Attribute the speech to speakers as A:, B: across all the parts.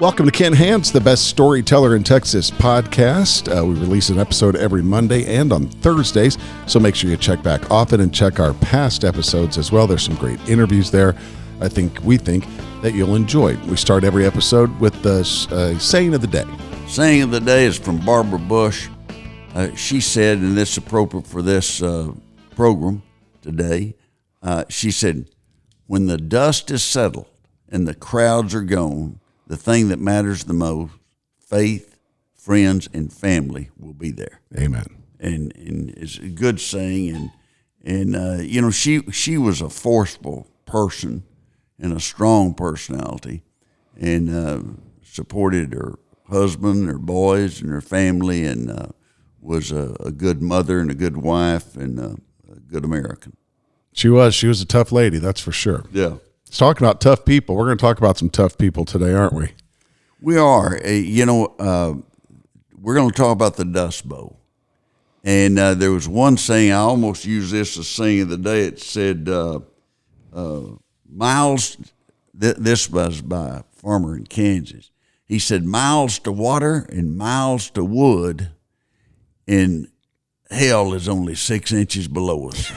A: Welcome to Ken Hance, the best storyteller in Texas podcast. We release an episode every Monday and on Thursdays, so make sure you check back often and check our past episodes as well. There's some great interviews there. We think that you'll enjoy. We start every episode with the saying of the day.
B: Saying of the day is from Barbara Bush. She said, and this is appropriate for this program today, she said, when the dust is settled and the crowds are gone, the thing that matters the most, faith, friends, and family will be there.
A: Amen.
B: And it's a good saying. And you know, she was a forceful person and a strong personality, and supported her husband, her boys, and her family, and was a good mother and a good wife and a good American. She was
A: a tough lady, that's for sure.
B: Yeah.
A: Talking about tough people, we're going to talk about some tough people today, aren't we?
B: We are. You know, we're going to talk about the Dust Bowl. And there was one saying, I almost used this as saying of the day. It said, miles, this was by a farmer in Kansas. He said, miles to water and miles to wood, and hell is only 6 inches below us.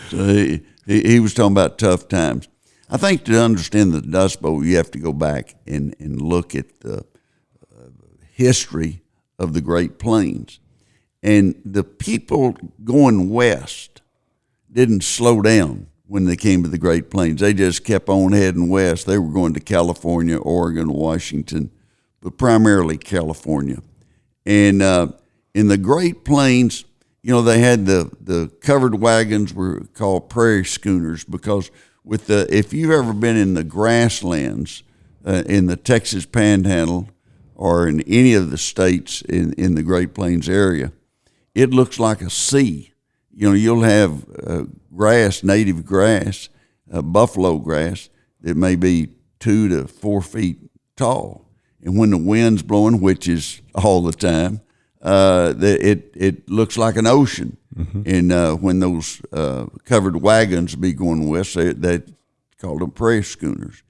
B: So he was talking about tough times. I think to understand the Dust Bowl, you have to go back and look at the history of the Great Plains. And the people going west didn't slow down when they came to the Great Plains. They just kept on heading west. They were going to California, Oregon, Washington, but primarily California. And in the Great Plains, you know, they had the covered wagons were called prairie schooners because if you've ever been in the grasslands in the Texas Panhandle or in any of the states in the Great Plains area, it looks like a sea. You know, you'll have grass, native grass, buffalo grass that may be 2 to 4 feet tall. And when the wind's blowing, which is all the time, it looks like an ocean. Mm-hmm. And when those covered wagons be going west, they called them prairie schooners.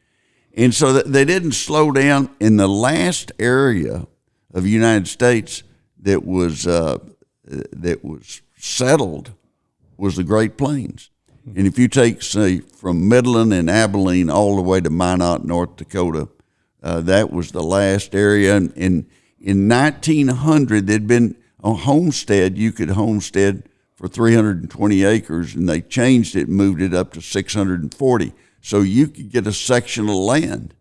B: And so they didn't slow down. In the last area of the United States that was settled was the Great Plains. Mm-hmm. And if you take, say, from Midland and Abilene all the way to Minot, North Dakota, that was the last area. And in 1900, there'd been a homestead. You could homestead for 320 acres, and they changed it and moved it up to 640. So you could get a section of land,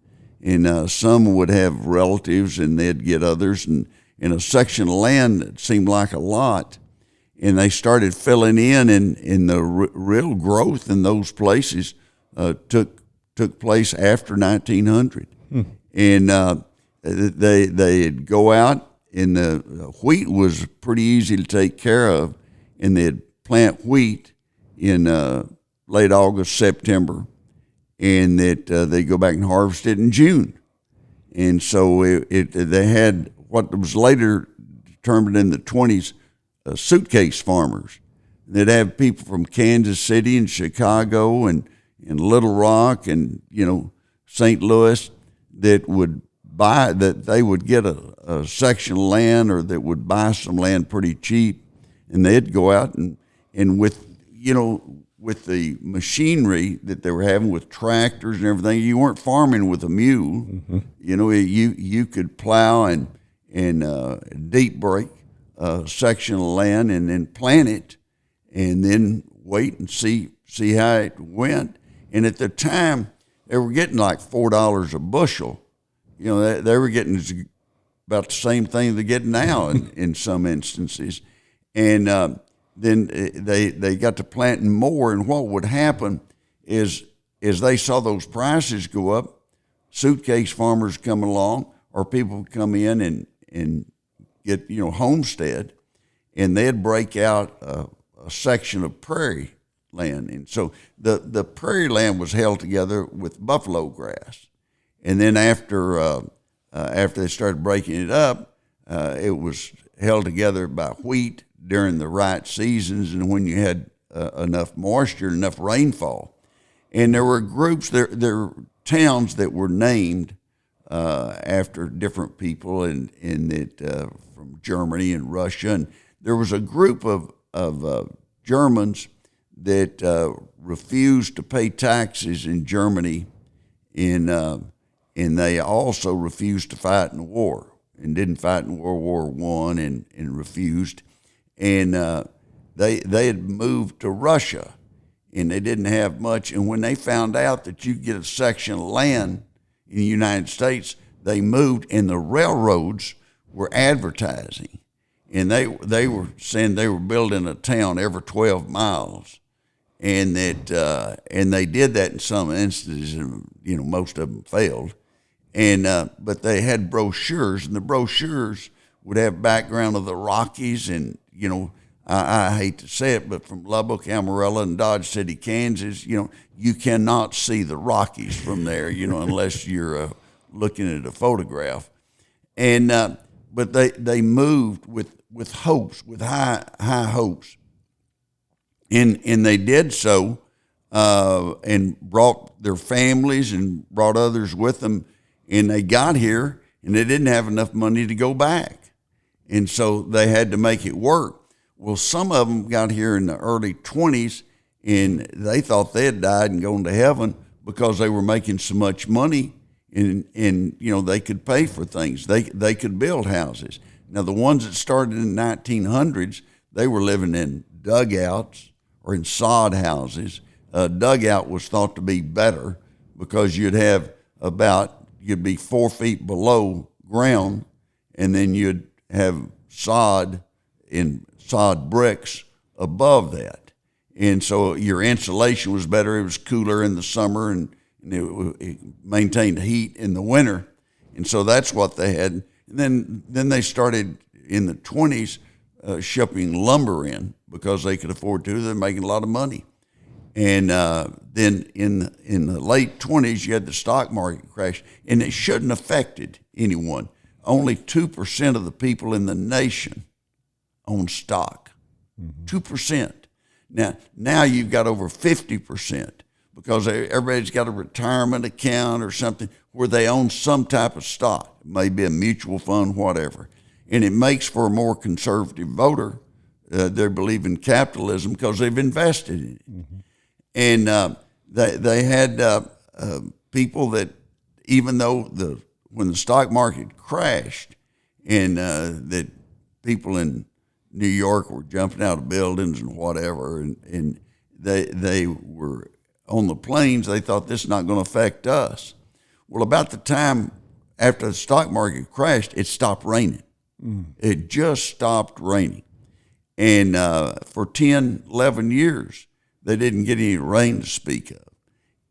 B: and some would have relatives, and they'd get others. And in a section of land that seemed like a lot, and they started filling in, and the real growth in those places took place after 1900. And they'd go out, and the wheat was pretty easy to take care of, and they'd plant wheat in late August, September, and they'd go back and harvest it in June. And so they had what was later determined in the 20s, suitcase farmers. They'd have people from Kansas City and Chicago and Little Rock and, you know, St. Louis that would they would get a section of land, or that would buy some land pretty cheap, and they'd go out and with, you know, with the machinery that they were having with tractors and everything, you weren't farming with a mule. Mm-hmm. You know, you could plow and deep break a section of land and then plant it, and then wait and see how it went. And at the time, they were getting like $4 a bushel. You know, they were getting about the same thing they're getting now in some instances. And then they got to planting more. And what would happen is they saw those prices go up, suitcase farmers come along, or people would come in and get, you know, homestead, and they'd break out a section of prairie land. And so the prairie land was held together with buffalo grass. And then after they started breaking it up, it was held together by wheat during the right seasons and when you had enough moisture, enough rainfall. And there were groups, there towns that were named after different people from Germany and Russia. And there was a group of Germans that refused to pay taxes in Germany, and they also refused to fight in the war and didn't fight in World War I and refused. And they had moved to Russia, and they didn't have much. And when they found out that you could get a section of land in the United States, they moved, and the railroads were advertising. And they were saying they were building a town every 12 miles. And and they did that in some instances, and most of them failed. And but they had brochures, and the brochures would have background of the Rockies, and I hate to say it, but from Lubbock, Amarillo, and Dodge City, Kansas, you cannot see the Rockies from there, unless you're looking at a photograph. And but they moved with hopes, with high hopes, and they did so, and brought their families and brought others with them. And they got here, and they didn't have enough money to go back. And so they had to make it work. Well, some of them got here in the early 20s, and they thought they had died and gone to heaven because they were making so much money, and they could pay for things. They could build houses. Now, the ones that started in the 1900s, they were living in dugouts or in sod houses. A dugout was thought to be better because you'd be 4 feet below ground, and then you'd have sod bricks above that. And so your insulation was better. It was cooler in the summer, and it maintained heat in the winter. And so that's what they had. And then they started in the 20s shipping lumber in because they could afford to. They're making a lot of money. And then in the late 20s, you had the stock market crash, and it shouldn't have affected anyone. Only 2% of the people in the nation own stock. 2%. Now you've got over 50% because everybody's got a retirement account or something where they own some type of stock. It may be a mutual fund, whatever. And it makes for a more conservative voter. They believe in capitalism because they've invested in it. And they had people that, even though when the stock market crashed, and that people in New York were jumping out of buildings and whatever, and they were on the planes, they thought this is not going to affect us. Well, about the time after the stock market crashed, it stopped raining. It just stopped raining. And for 10, 11 years, they didn't get any rain to speak of.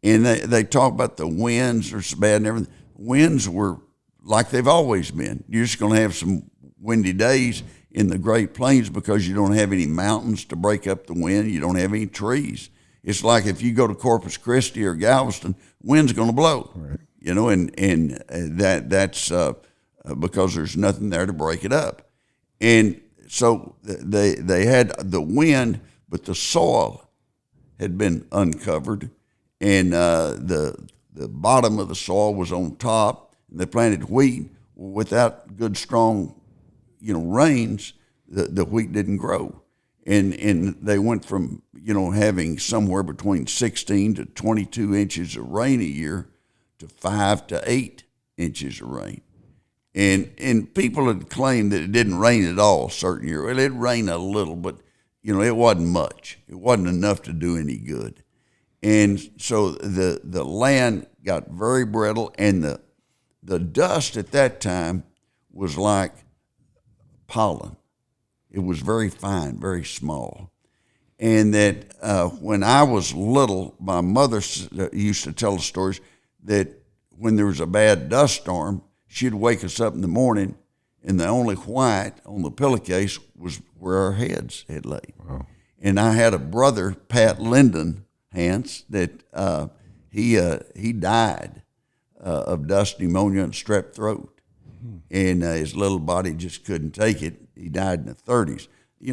B: And they talk about the winds are so bad and everything. Winds were like they've always been. You're just going to have some windy days in the Great Plains because you don't have any mountains to break up the wind. You don't have any trees. It's like if you go to Corpus Christi or Galveston, wind's going to blow. Right. And that's because there's nothing there to break it up. And so they had the wind, but the soil had been uncovered, and the bottom of the soil was on top, and they planted wheat. Without good, strong, rains, the wheat didn't grow. And they went from, having somewhere between 16 to 22 inches of rain a year to 5 to 8 inches of rain. And people had claimed that it didn't rain at all a certain year. Well, it rained a little, but, it wasn't much. It wasn't enough to do any good. And so the land got very brittle, and the dust at that time was like pollen. It was very fine, very small. And that when I was little, my mother used to tell us stories that when there was a bad dust storm, she'd wake us up in the morning, and the only white on the pillowcase was where our heads had laid. Wow. And I had a brother, Pat Linden Hance, that he died of dust pneumonia and strep throat. And his little body just couldn't take it. He died in the 30s.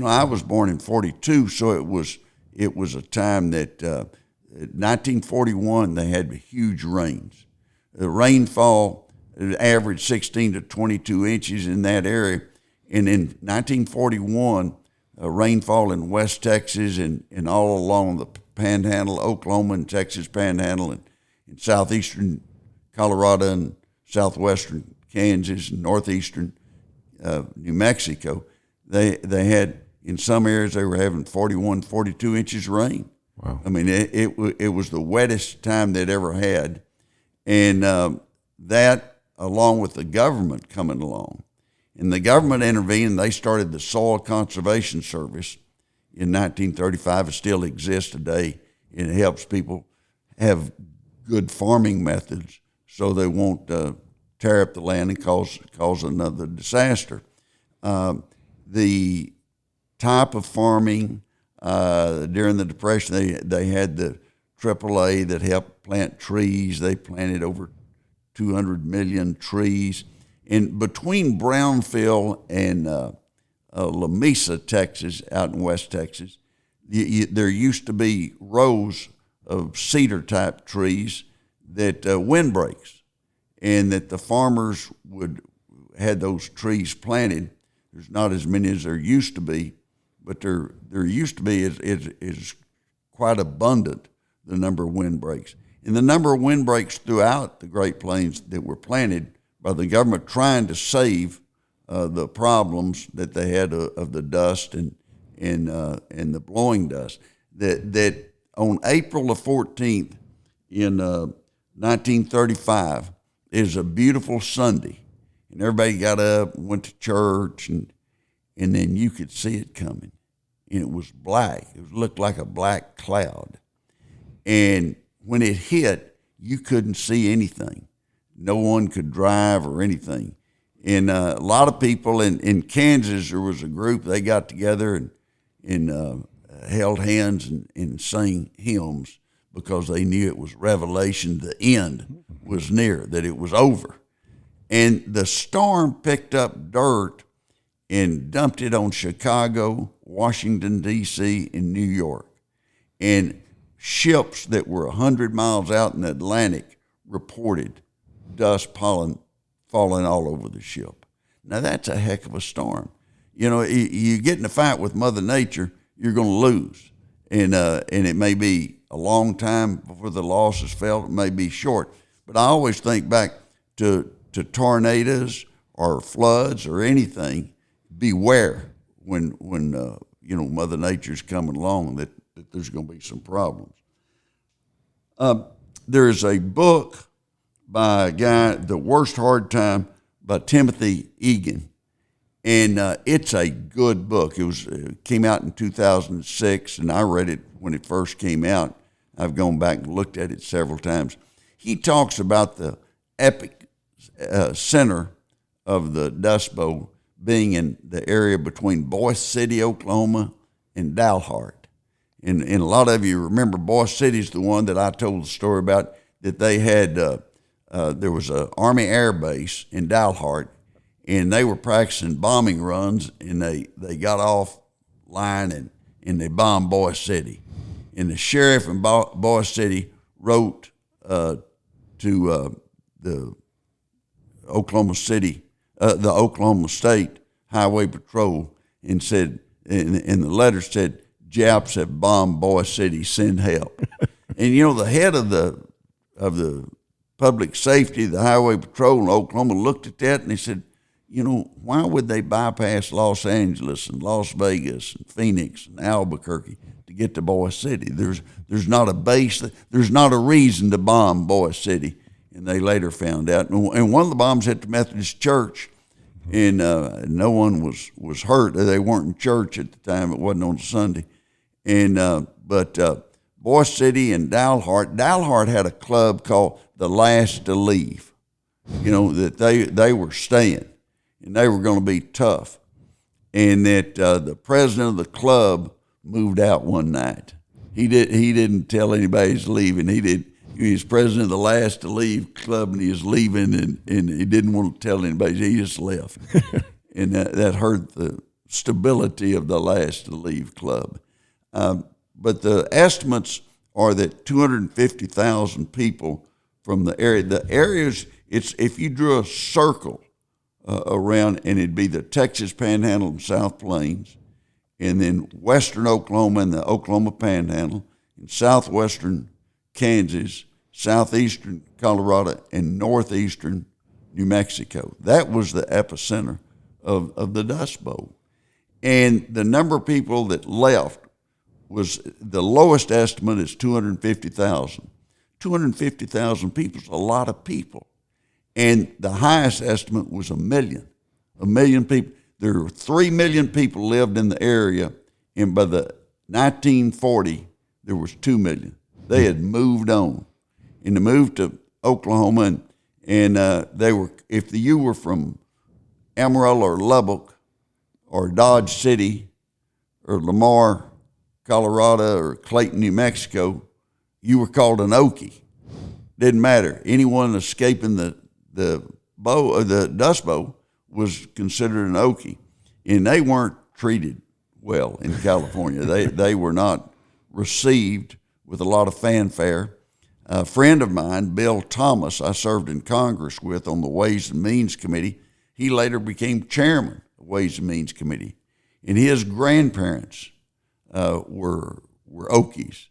B: I was born in 42, so it was a time that 1941 they had huge rains, rainfall averaged 16 to 22 inches in that area. And in 1941, rainfall in West Texas and all along the Panhandle, Oklahoma and Texas Panhandle, and in southeastern Colorado and southwestern Kansas and northeastern New Mexico, they had, in some areas they were having 41, 42 inches rain.
A: Wow.
B: I mean, it was the wettest time they'd ever had. And that, along with the government coming along, and the government intervened, they started the Soil Conservation Service in 1935. It still exists today. It helps people have good farming methods so they won't tear up the land and cause another disaster. The type of farming during the Depression, they had the AAA that helped plant trees. They planted over 200 million trees. And between Brownfield and La Mesa, Texas, out in West Texas, there used to be rows of cedar-type trees that windbreaks, and that the farmers had those trees planted. There's not as many as there used to be, but there used to be is quite abundant, the number of windbreaks. And the number of windbreaks throughout the Great Plains that were planted by the government trying to save the problems that they had of the dust and the blowing dust. That on April the 14th in 1935 is a beautiful Sunday, and everybody got up and went to church, and then you could see it coming, and it was black. It looked like a black cloud, and when it hit, you couldn't see anything. No one could drive or anything. And a lot of people in Kansas, there was a group, they got together and held hands and sang hymns because they knew it was Revelation, the end was near, that it was over. And the storm picked up dirt and dumped it on Chicago, Washington, D.C., and New York. And ships that were 100 miles out in the Atlantic reported dust falling all over the ship. Now, that's a heck of a storm. You know, you get in a fight with Mother Nature, you're going to lose. And it may be a long time before the loss is felt. It may be short. But I always think back to tornadoes or floods or anything. Beware when Mother Nature's coming along that there's going to be some problems. There's a book by a guy, The Worst Hard Time, by Timothy Egan. And it's a good book. It came out in 2006, and I read it when it first came out. I've gone back and looked at it several times. He talks about the epic center of the Dust Bowl being in the area between Boise City, Oklahoma, and Dalhart. And a lot of you remember Boise City's the one that I told the story about, that they had, there was an Army Air Base in Dalhart, and they were practicing bombing runs, and they got off line and they bombed Boise City. And the sheriff in Boise City wrote to the Oklahoma State Highway Patrol and said, and the letter said, "Japs have bombed Boise City, send help." And the head of the public safety, the Highway Patrol in Oklahoma, looked at that and he said, why would they bypass Los Angeles and Las Vegas and Phoenix and Albuquerque to get to Boise City? There's not a base, there's not a reason to bomb Boise City. And they later found out. And one of the bombs hit the Methodist Church, and no one was hurt. They weren't in church at the time. It wasn't on Sunday. But Boise City and Dalhart had a club called The Last to Leave, that they were staying, and they were going to be tough. And that the president of the club moved out one night. He didn't tell anybody he's leaving. He was president of the Last to Leave club, and he was leaving, and he didn't want to tell anybody. He just left. And that hurt the stability of the Last to Leave club. But the estimates are that 250,000 people from the area. The areas, it's if you drew a circle around, and it'd be the Texas Panhandle and South Plains, and then western Oklahoma and the Oklahoma Panhandle, and southwestern Kansas, southeastern Colorado, and northeastern New Mexico. That was the epicenter of the Dust Bowl. And the number of people that left was, the lowest estimate is 250,000. 250,000 people is a lot of people. And the highest estimate was 1 million. 1 million people. There were 3 million people lived in the area, and by the 1940, there was 2 million. They had moved on, and they moved to Oklahoma, and they were, if you were from Amarillo or Lubbock or Dodge City or Lamar, Colorado, or Clayton, New Mexico, you were called an Okie. Didn't matter. Anyone escaping the Dust Bowl was considered an Okie, and they weren't treated well in California. They were not received with a lot of fanfare. A friend of mine, Bill Thomas, I served in Congress with on the Ways and Means Committee. He later became chairman of the Ways and Means Committee, and his grandparents were Okies,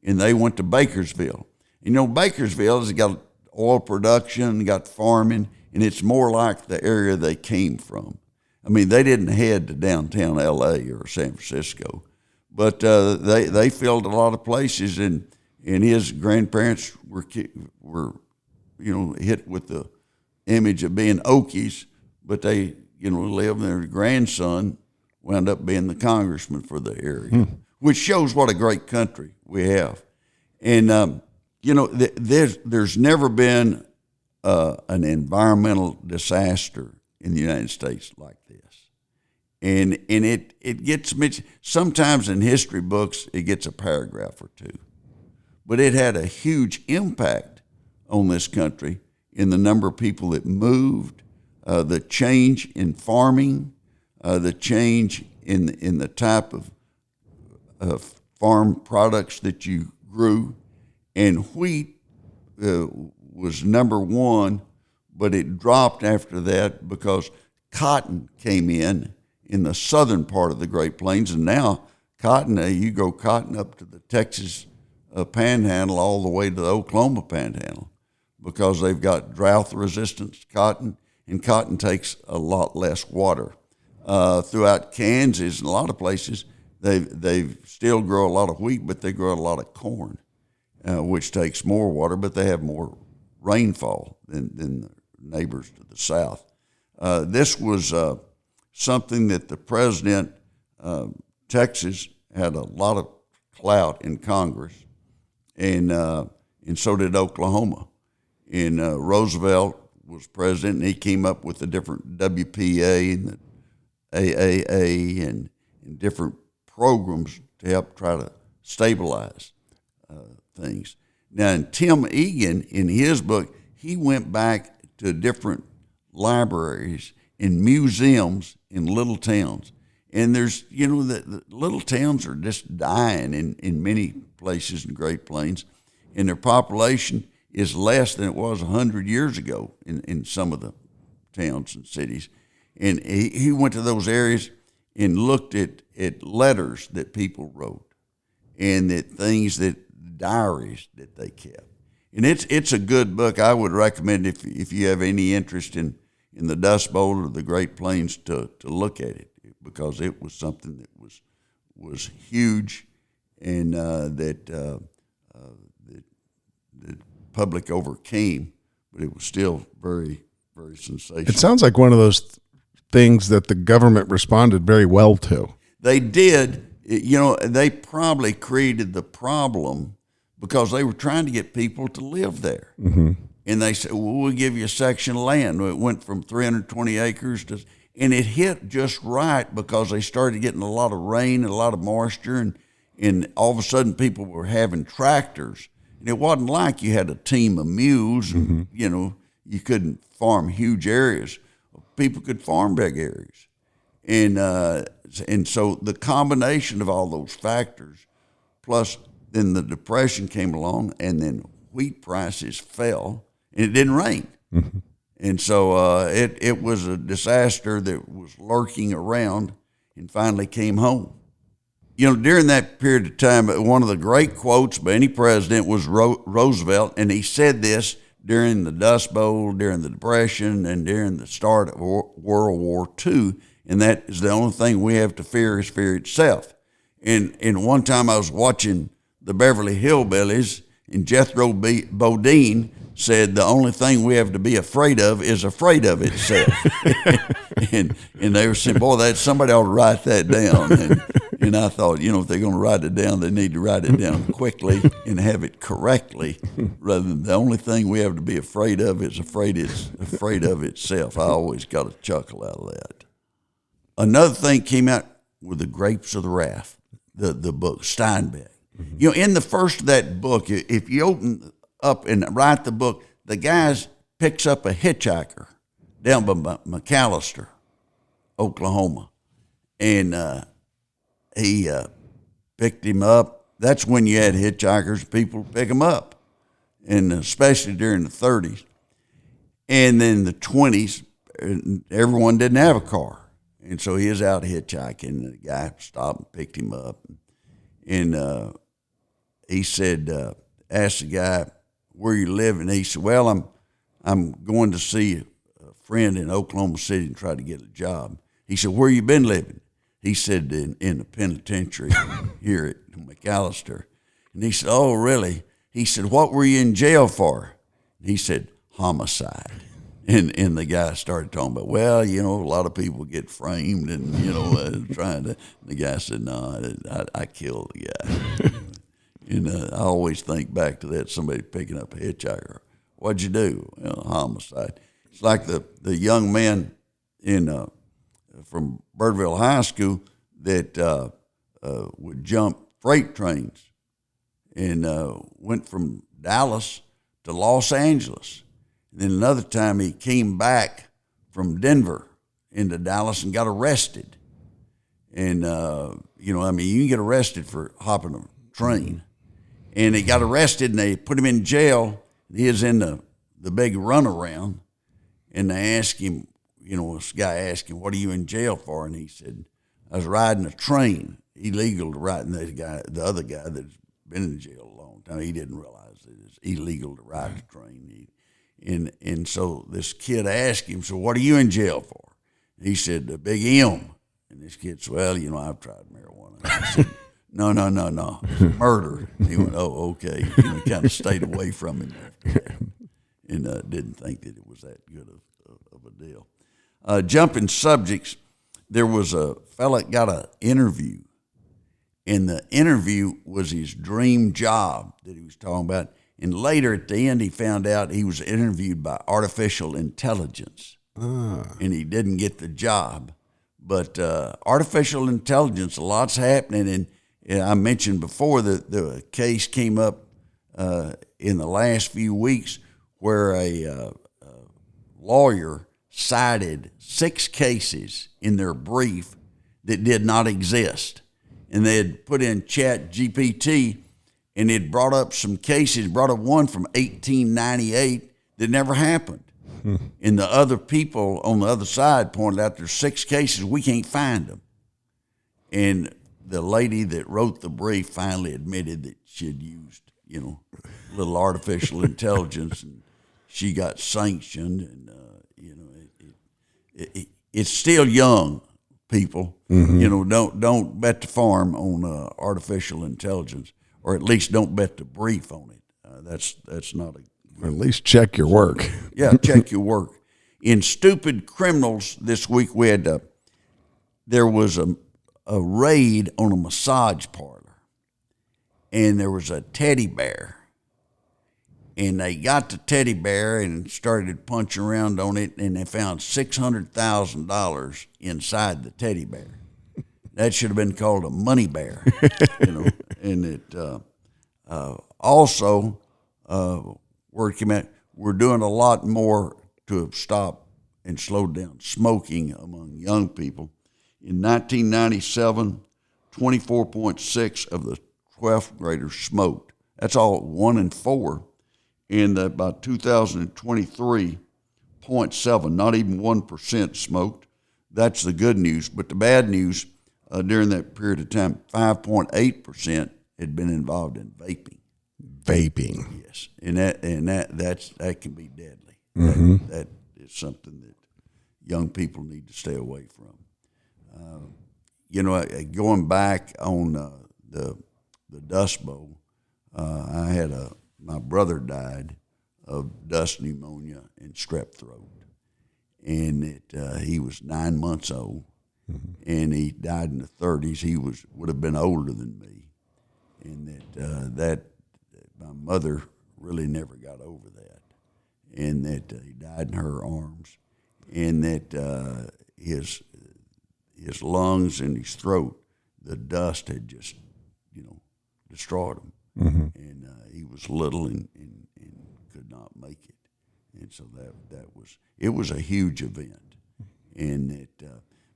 B: and they went to Bakersville. You know, Bakersville has got oil production, got farming, and it's more like the area they came from. I mean, they didn't head to downtown L.A. or San Francisco, but they filled a lot of places, and his grandparents were hit with the image of being Okies, but they lived, and their grandson wound up being the congressman for the area, which shows what a great country we have. And there's never been an environmental disaster in the United States like this. And it gets mentioned. Sometimes in history books, it gets a paragraph or two. But it had a huge impact on this country in the number of people that moved, the change in farming, the change in the type of farm products that you grew. And wheat was number one, but it dropped after that because cotton came in the southern part of the Great Plains, and now cotton, you go cotton up to the Texas Panhandle all the way to the Oklahoma Panhandle because they've got drought-resistant cotton, and cotton takes a lot less water. Throughout Kansas and a lot of places, they still grow a lot of wheat, but they grow a lot of corn, which takes more water, but they have more rainfall than the neighbors to the south. This was something that the president, Texas, had a lot of clout in Congress, and so did Oklahoma. And Roosevelt was president, and he came up with the different WPA and the AAA and different programs to help try to stabilize things. Now, in Tim Egan, in his book, he went back to different libraries and museums in little towns. And there's, the little towns are just dying in many places in Great Plains, and their population is less than it was 100 years ago in some of the towns and cities. And he went to those areas and looked at letters that people wrote and diaries that they kept. And it's a good book. I would recommend if you have any interest in the Dust Bowl or the Great Plains to look at it, because it was something that was huge, and that the public overcame, but it was still very, very sensational.
A: It sounds like one of those things that the government responded very well to.
B: They did. They probably created the problem because they were trying to get people to live there. Mm-hmm. And they said, well, we'll give you a section of land. It went from 320 acres and it hit just right because they started getting a lot of rain and a lot of moisture, and all of a sudden people were having tractors. And it wasn't like you had a team of mules and, you couldn't farm huge areas. People could farm big areas. And so the combination of all those factors, plus then the Depression came along, and then wheat prices fell, and it didn't rain. Mm-hmm. And so it was a disaster that was lurking around and finally came home. You know, during that period of time, one of the great quotes by any president was Roosevelt, and he said this during the Dust Bowl, during the Depression, and during the start of World War II, and that is the only thing we have to fear is fear itself. And one time I was watching the Beverly Hillbillies, and Jethro Bodine said the only thing we have to be afraid of is afraid of itself. and they were saying, boy, somebody ought to write that down. And I thought, you know, if they're going to write it down, they need to write it down quickly and have it correctly, rather than the only thing we have to be afraid of is afraid of itself. I always got a chuckle out of that. Another thing came out with The Grapes of the Wrath, the book, Steinbeck. Mm-hmm. You know, in the first of that book, if you open up and write the book, the guy picks up a hitchhiker down by McAllister, Oklahoma, and he picked him up. That's when you had hitchhikers, people pick them up, and especially during the 30s. And then the 20s, everyone didn't have a car. And so he was out hitchhiking, and the guy stopped and picked him up. And he said, asked the guy, where you living? He said, well, I'm going to see a friend in Oklahoma City and try to get a job. He said, where you been living? He said, in the penitentiary here at McAllister. And he said, oh, really? He said, what were you in jail for? And he said, homicide. And the guy started talking about, well, you know, a lot of people get framed and, you know, trying to. The guy said, no, I killed the guy. And I always think back to that, somebody picking up a hitchhiker. What'd you do? Well, homicide. It's like the young man from Birdville High School that would jump freight trains and went from Dallas to Los Angeles. And then another time he came back from Denver into Dallas and got arrested. And, you know, I mean, you can get arrested for hopping a train. And he got arrested, and they put him in jail. He was in the big runaround, and they asked him, you know, this guy asked him, what are you in jail for? And he said, I was riding a train, illegal to ride. And the other guy that's been in jail a long time, he didn't realize that it's illegal to ride the train. And so this kid asked him, so what are you in jail for? And he said, the Big M. And this kid said, well, you know, I've tried marijuana. And I said, no, murder. And he went, oh, okay. And we kind of stayed away from him after that, and didn't think that it was that good of a deal. Jumping subjects, there was a fella that got an interview, and the interview was his dream job that he was talking about. And later at the end, he found out he was interviewed by artificial intelligence, and he didn't get the job. But artificial intelligence, a lot's happening. And I mentioned before that the case came up in the last few weeks where a lawyer cited 6 cases in their brief that did not exist. And they had put in Chat GPT, and it brought up some cases, brought up one from 1898 that never happened. And the other people on the other side pointed out there's 6 cases, we can't find them. And the lady that wrote the brief finally admitted that she had used, you know, a little artificial intelligence, and she got sanctioned. And, you know, it's still young, people. Mm-hmm. You know, don't bet the farm on artificial intelligence, or at least don't bet the brief on it. That's not a.
A: Or at least check your work.
B: Yeah, check your work. In Stupid Criminals this week, we had there was a raid on a massage parlor, and there was a teddy bear, and they got the teddy bear and started punching around on it, and they found $600,000 inside the teddy bear. That should have been called a money bear, you know. And it also word came out, we're doing a lot more to stop and slow down smoking among young people. In 1997, 24.6 of the 12th graders smoked. That's all 1 in 4. and by 2023, 0.7, not even 1% smoked. That's the good news. But the bad news, during that period of time, 5.8% had been involved in vaping.
A: Vaping.
B: Yes, and that can be deadly. That is something that young people need to stay away from. Going back on the Dust Bowl, I had my brother died of dust pneumonia and strep throat, and he was 9 months old, and he died in the 30s. He would have been older than me, and that my mother really never got over that, and that he died in her arms, and that his lungs and his throat, the dust had just, destroyed him. And he was little and could not make it. And so it was a huge event. And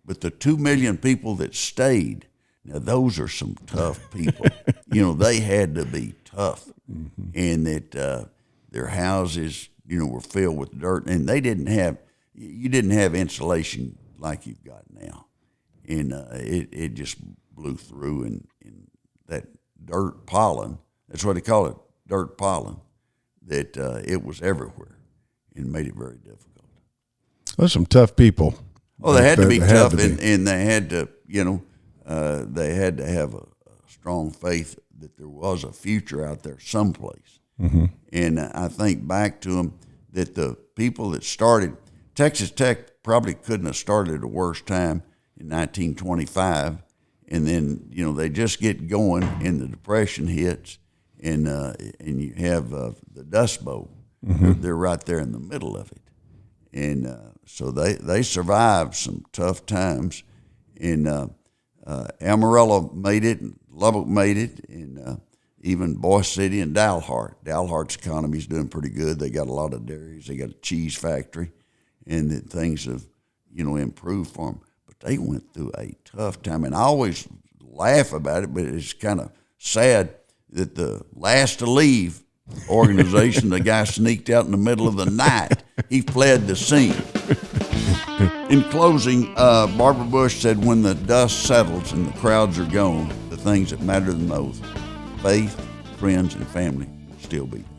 B: but the 2 million people that stayed, now those are some tough people. They had to be tough. And that their houses, were filled with dirt, and you didn't have insulation like you've got now. And it just blew through, and that dirt pollen, that's what they call it, dirt pollen, that it was everywhere and made it very difficult.
A: Those are some tough people.
B: Oh, they had to be tough, and they had to, they had to have a strong faith that there was a future out there someplace. And I think back to them, that the people that started, Texas Tech probably couldn't have started at a worse time in 1925. And then, they just get going, and the Depression hits, and you have the Dust Bowl. They're right there in the middle of it. And so they survived some tough times. And Amarillo made it, and Lubbock made it, and even Boise City and Dalhart. Dalhart's economy is doing pretty good. They got a lot of dairies. They got a cheese factory, and that things have, improved for them. They went through a tough time, and I always laugh about it, but it's kind of sad that the last to leave organization, the guy sneaked out in the middle of the night. He fled the scene. In closing, Barbara Bush said, when the dust settles and the crowds are gone, the things that matter the most, faith, friends, and family will still be there.